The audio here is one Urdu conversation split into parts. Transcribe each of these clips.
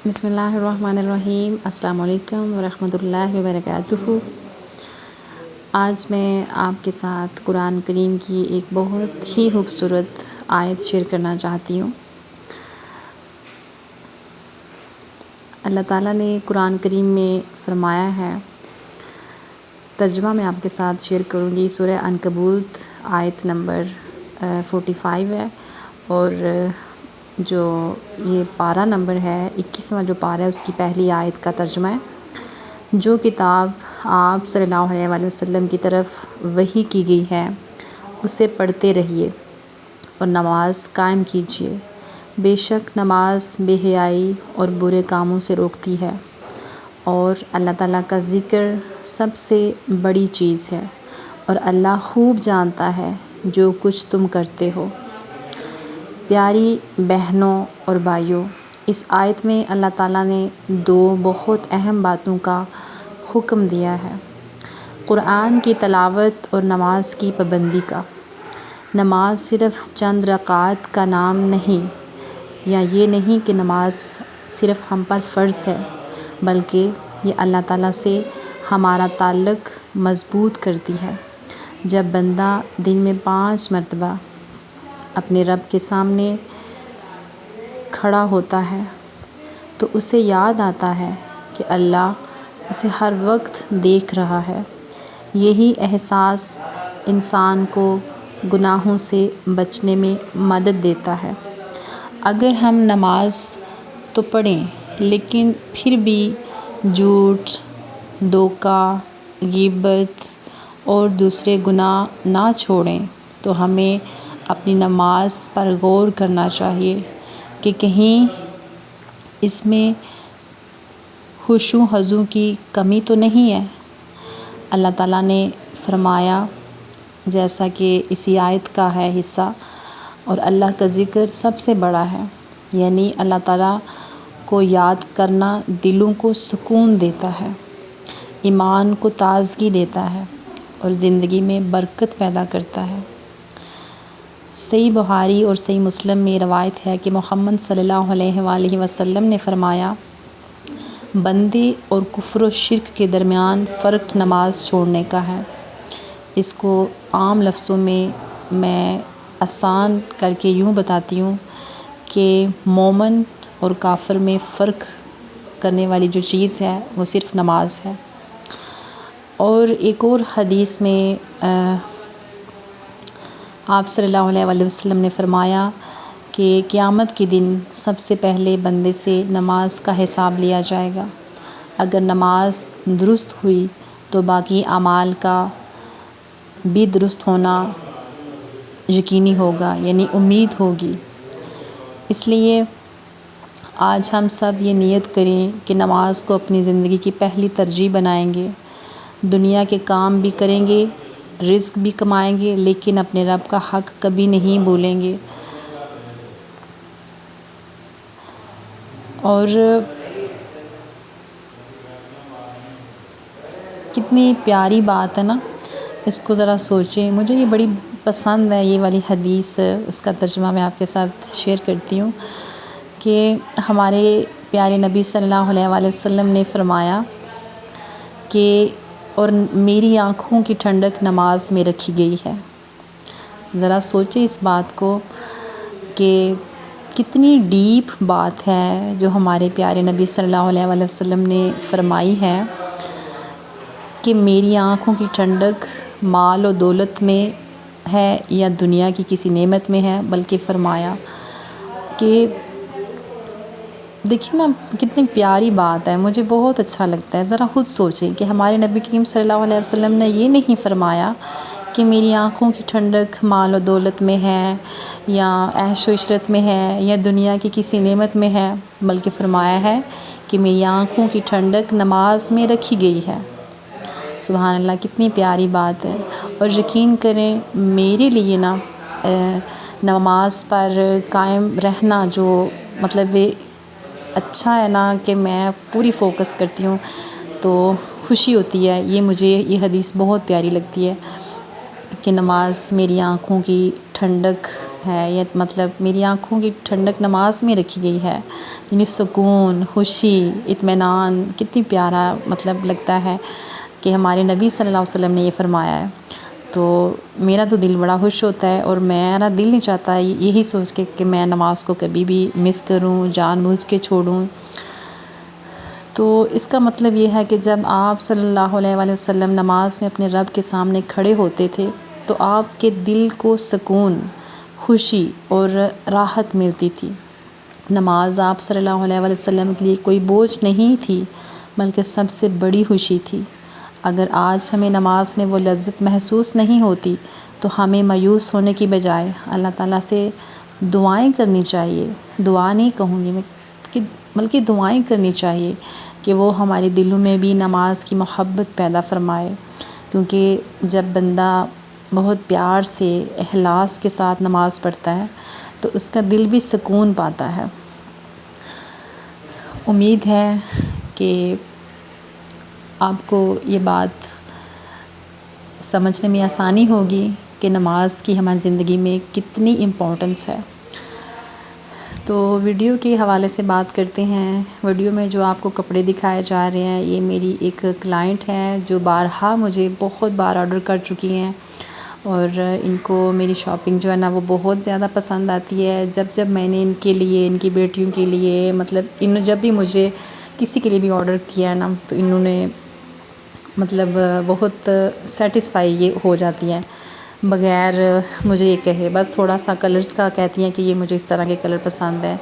بسم اللہ الرحمن الرحیم۔ السلام علیکم ورحمۃ اللہ وبرکاتہ۔ آج میں آپ کے ساتھ قرآن کریم کی ایک بہت ہی خوبصورت آیت شیئر کرنا چاہتی ہوں۔ اللہ تعالیٰ نے قرآن کریم میں فرمایا ہے، ترجمہ میں آپ کے ساتھ شیئر کروں گی۔ سورہ عنکبوت آیت نمبر 45 ہے، اور جو یہ پارہ نمبر ہے 21واں جو پارہ ہے اس کی پہلی آیت کا ترجمہ ہے۔ جو کتاب آپ صلی اللہ علیہ وآلہ وسلم کی طرف وحی کی گئی ہے اسے پڑھتے رہیے اور نماز قائم کیجیے، بے شک نماز بے حیائی اور برے کاموں سے روکتی ہے، اور اللہ تعالیٰ کا ذکر سب سے بڑی چیز ہے، اور اللہ خوب جانتا ہے جو کچھ تم کرتے ہو۔ پیاری بہنوں اور بھائیوں، اس آیت میں اللہ تعالیٰ نے دو بہت اہم باتوں کا حکم دیا ہے: قرآن کی تلاوت اور نماز کی پابندی کا۔ نماز صرف چند رکعات کا نام نہیں، یا یہ نہیں کہ نماز صرف ہم پر فرض ہے، بلکہ یہ اللہ تعالیٰ سے ہمارا تعلق مضبوط کرتی ہے۔ جب بندہ دن میں 5 مرتبہ اپنے رب کے سامنے کھڑا ہوتا ہے تو اسے یاد آتا ہے کہ اللہ اسے ہر وقت دیکھ رہا ہے۔ یہی احساس انسان کو گناہوں سے بچنے میں مدد دیتا ہے۔ اگر ہم نماز تو پڑھیں لیکن پھر بھی جھوٹ، دھوکہ، غیبت اور دوسرے گناہ نہ چھوڑیں تو ہمیں اپنی نماز پر غور کرنا چاہیے کہ کہیں اس میں خشوع و خضوع کی کمی تو نہیں ہے۔ اللہ تعالیٰ نے فرمایا، جیسا کہ اسی آیت کا ہے حصہ، اور اللہ کا ذکر سب سے بڑا ہے، یعنی اللہ تعالیٰ کو یاد کرنا دلوں کو سکون دیتا ہے، ایمان کو تازگی دیتا ہے اور زندگی میں برکت پیدا کرتا ہے۔ صحیح بخاری اور صحیح مسلم میں روایت ہے کہ محمد صلی اللہ علیہ وآلہ وسلم نے فرمایا، بندے اور کفر و شرک کے درمیان فرق نماز چھوڑنے کا ہے۔ اس کو عام لفظوں میں آسان کر کے یوں بتاتی ہوں کہ مومن اور کافر میں فرق کرنے والی جو چیز ہے وہ صرف نماز ہے۔ اور ایک اور حدیث میں آپ صلی اللہ علیہ وآلہ وسلم نے فرمایا کہ قیامت کے دن سب سے پہلے بندے سے نماز کا حساب لیا جائے گا۔ اگر نماز درست ہوئی تو باقی اعمال کا بھی درست ہونا یقینی ہوگا، یعنی امید ہوگی۔ اس لیے آج ہم سب یہ نیت کریں کہ نماز کو اپنی زندگی کی پہلی ترجیح بنائیں گے، دنیا کے کام بھی کریں گے، رزق بھی کمائیں گے، لیکن اپنے رب کا حق کبھی نہیں بھولیں گے۔ اور کتنی پیاری بات ہے نا، اس کو ذرا سوچیں۔ مجھے یہ بڑی پسند ہے یہ والی حدیث، اس کا ترجمہ میں آپ کے ساتھ شیئر کرتی ہوں کہ ہمارے پیارے نبی صلی اللہ علیہ وآلہ وسلم نے فرمایا کہ اور میری آنکھوں کی ٹھنڈک نماز میں رکھی گئی ہے۔ ذرا سوچیں اس بات کو کہ کتنی ڈیپ بات ہے جو ہمارے پیارے نبی صلی اللہ علیہ وآلہ وسلم نے فرمائی ہے کہ میری آنکھوں کی ٹھنڈک مال و دولت میں ہے یا دنیا کی کسی نعمت میں ہے، بلکہ فرمایا کہ دیکھیں نا کتنی پیاری بات ہے، مجھے بہت اچھا لگتا ہے۔ ذرا خود سوچیں کہ ہمارے نبی کریم صلی اللہ علیہ وسلم نے یہ نہیں فرمایا کہ میری آنکھوں کی ٹھنڈک مال و دولت میں ہے یا عیش و عشرت میں ہے یا دنیا کی کسی نعمت میں ہے، بلکہ فرمایا ہے کہ میری آنکھوں کی ٹھنڈک نماز میں رکھی گئی ہے۔ سبحان اللہ، کتنی پیاری بات ہے۔ اور یقین کریں میرے لیے نا نماز پر قائم رہنا جو مطلب اچھا ہے نا کہ میں پوری فوکس کرتی ہوں تو خوشی ہوتی ہے۔ مجھے یہ حدیث بہت پیاری لگتی ہے کہ نماز میری آنکھوں کی ٹھنڈک ہے، یا مطلب میری آنکھوں کی ٹھنڈک نماز میں رکھی گئی ہے، یعنی سکون، خوشی، اطمینان، کتنی پیارا مطلب لگتا ہے کہ ہمارے نبی صلی اللہ علیہ وسلم نے یہ فرمایا ہے۔ تو میرا تو دل بڑا خوش ہوتا ہے، اور میرا دل نہیں چاہتا یہی سوچ کے کہ میں نماز کو کبھی بھی مس کروں، جان بوجھ کے چھوڑوں۔ تو اس کا مطلب یہ ہے کہ جب آپ صلی اللہ علیہ وآلہ وسلم نماز میں اپنے رب کے سامنے کھڑے ہوتے تھے تو آپ کے دل کو سکون، خوشی اور راحت ملتی تھی۔ نماز آپ صلی اللہ علیہ وآلہ وسلم کے لیے کوئی بوجھ نہیں تھی، بلکہ سب سے بڑی خوشی تھی۔ اگر آج ہمیں نماز میں وہ لذت محسوس نہیں ہوتی تو ہمیں مایوس ہونے کی بجائے اللہ تعالیٰ سے دعائیں کرنی چاہیے، دعا نہیں کہوں گی میں بلکہ دعائیں کرنی چاہیے کہ وہ ہمارے دلوں میں بھی نماز کی محبت پیدا فرمائے، کیونکہ جب بندہ بہت پیار سے، اخلاص کے ساتھ نماز پڑھتا ہے تو اس کا دل بھی سکون پاتا ہے۔ امید ہے کہ آپ کو یہ بات سمجھنے میں آسانی ہوگی کہ نماز کی ہماری زندگی میں کتنی امپورٹنس ہے۔ تو ویڈیو کے حوالے سے بات کرتے ہیں۔ ویڈیو میں جو آپ کو کپڑے دکھائے جا رہے ہیں، یہ میری ایک کلائنٹ ہے جو بارہا مجھے بہت بار آرڈر کر چکی ہیں، اور ان کو میری شاپنگ جو ہے نا وہ بہت زیادہ پسند آتی ہے۔ جب میں نے ان کے لیے، ان کی بیٹیوں کے لیے، مطلب جب بھی مجھے کسی کے لیے بھی آرڈر کیا ہے نا تو انہوں نے مطلب بہت سیٹسفائی یہ ہو جاتی ہیں بغیر مجھے یہ کہے، بس تھوڑا سا کلرز کا کہتی ہیں کہ یہ مجھے اس طرح کے کلر پسند ہیں۔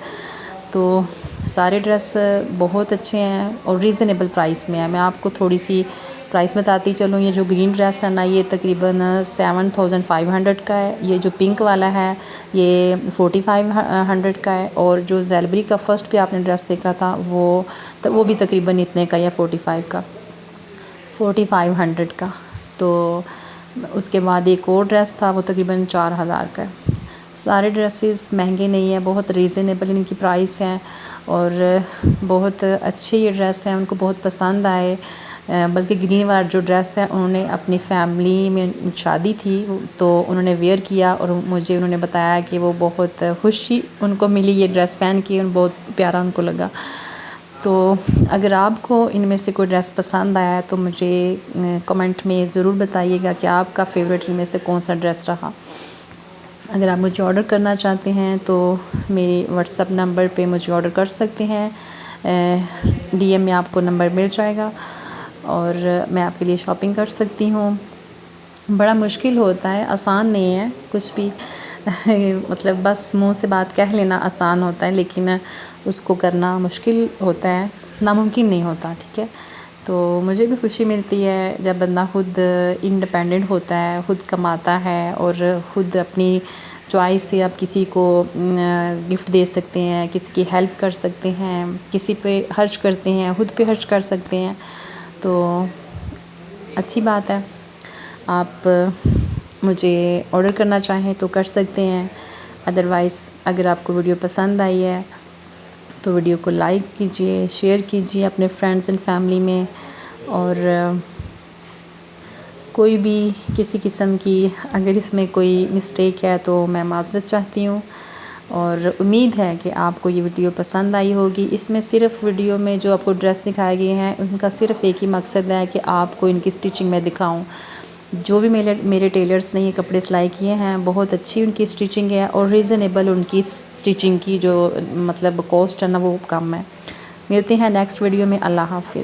تو سارے ڈریس بہت اچھے ہیں اور ریزنیبل پرائس میں ہیں۔ میں آپ کو تھوڑی سی پرائس بتاتی چلوں۔ یہ جو گرین ڈریس ہے نا یہ تقریباً 7500 کا ہے۔ یہ جو پنک والا ہے یہ 4500 کا ہے، اور جو زیلبری کا فرسٹ پہ آپ نے ڈریس دیکھا تھا وہ بھی تقریباً اتنے کا یا 4500 کا۔ تو اس کے بعد ایک اور ڈریس تھا وہ تقریباً 4000 کا ہے۔ سارے ڈریسز مہنگے نہیں ہیں، بہت ریزنیبل ان کی پرائس ہیں، اور بہت اچھے یہ ڈریس ہیں، ان کو بہت پسند آئے۔ بلکہ گرین والا جو ڈریس ہے انہوں نے اپنی فیملی میں شادی تھی تو انہوں نے ویئر کیا، اور مجھے انہوں نے بتایا کہ وہ بہت خوشی ان کو ملی یہ ڈریس پہن کے، بہت پیارا ان کو لگا۔ تو اگر آپ کو ان میں سے کوئی ڈریس پسند آیا ہے تو مجھے کمنٹ میں ضرور بتائیے گا کہ آپ کا فیوریٹ ان میں سے کون سا ڈریس رہا۔ اگر آپ مجھے آرڈر کرنا چاہتے ہیں تو میرے واٹس ایپ نمبر پہ مجھے آرڈر کر سکتے ہیں۔ ڈی ایم میں آپ کو نمبر مل جائے گا، اور میں آپ کے لیے شاپنگ کر سکتی ہوں۔ بڑا مشکل ہوتا ہے، آسان نہیں ہے کچھ بھی مطلب بس منہ سے بات کہہ لینا آسان ہوتا ہے، لیکن اس کو کرنا مشکل ہوتا ہے، ناممکن نہیں ہوتا، ٹھیک ہے۔ تو مجھے بھی خوشی ملتی ہے جب بندہ خود انڈیپینڈنٹ ہوتا ہے، خود کماتا ہے، اور خود اپنی چوائس سے آپ کسی کو گفٹ دے سکتے ہیں، کسی کی ہیلپ کر سکتے ہیں، کسی پہ خرچ کرتے ہیں، خود پہ خرچ کر سکتے ہیں، تو اچھی بات ہے۔ آپ مجھے آرڈر کرنا چاہیں تو کر سکتے ہیں، ادروائز اگر آپ کو ویڈیو پسند آئی ہے تو ویڈیو کو لائک کیجئے، شیئر کیجئے اپنے فرینڈز اینڈ فیملی میں، اور کوئی بھی کسی قسم کی اگر اس میں کوئی مسٹیک ہے تو میں معذرت چاہتی ہوں، اور امید ہے کہ آپ کو یہ ویڈیو پسند آئی ہوگی۔ اس میں صرف ویڈیو میں جو آپ کو ڈریس دکھائے گئے ہیں ان کا صرف ایک ہی مقصد ہے کہ آپ کو ان کی سٹیچنگ میں دکھاؤں۔ جو بھی میرے ٹیلرز نے یہ کپڑے سلائی کیے ہیں بہت اچھی ان کی سٹیچنگ ہے، اور ریزنیبل ان کی سٹیچنگ کی جو مطلب کاسٹ ہے نا وہ کم ہے۔ ملتے ہیں نیکسٹ ویڈیو میں۔ اللہ حافظ۔